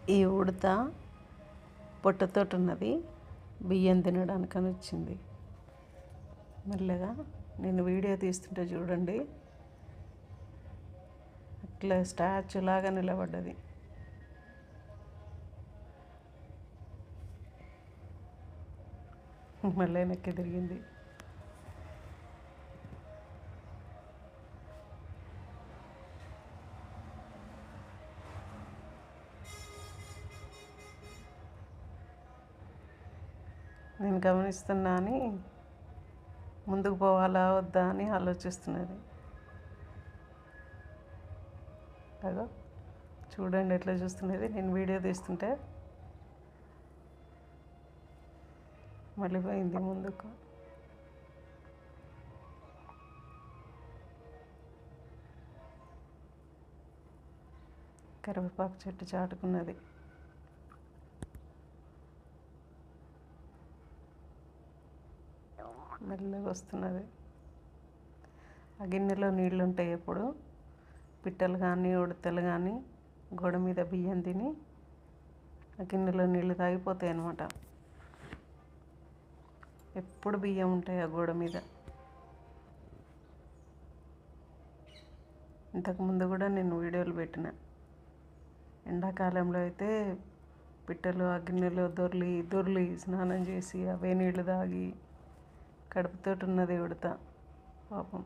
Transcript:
ఈ ఉడత పొట్టతోటి ఉన్నది, బియ్యం తినడానికని వచ్చింది. మెల్లగా నేను వీడియో తీస్తుంటే చూడండి, అట్లా స్టాచ్యూ లాగా నిలబడ్డది. మళ్ళీ వెనక్కి తిరిగింది. నేను గమనిస్తున్నా అని ముందుకు పోవాలా వద్దా అని ఆలోచిస్తున్నది. అదో చూడండి ఎట్లా చూస్తున్నది. నేను వీడియో తీస్తుంటే మళ్ళీ పోయింది ముందుకు. కరివేపాకు చెట్టు చాటుకున్నది. మెల్లగా వస్తున్నది. ఆ గిన్నెలో నీళ్ళు ఉంటాయి. ఎప్పుడు పిట్టలు కానీ ఉడతలు కానీ గోడ మీద బియ్యం తిని ఆ గిన్నెలో నీళ్ళు తాగిపోతాయి అన్నమాట. ఎప్పుడు బియ్యం ఉంటాయి ఆ గోడ మీద. ఇంతకుముందు కూడా నేను వీడియోలు పెట్టిన. ఎండాకాలంలో అయితే పిట్టలు ఆ గిన్నెలో దొర్లి దొర్లి స్నానం చేసి అవే నీళ్ళు తాగి కడుపుతోటి ఉన్నది ఉడత పాపం.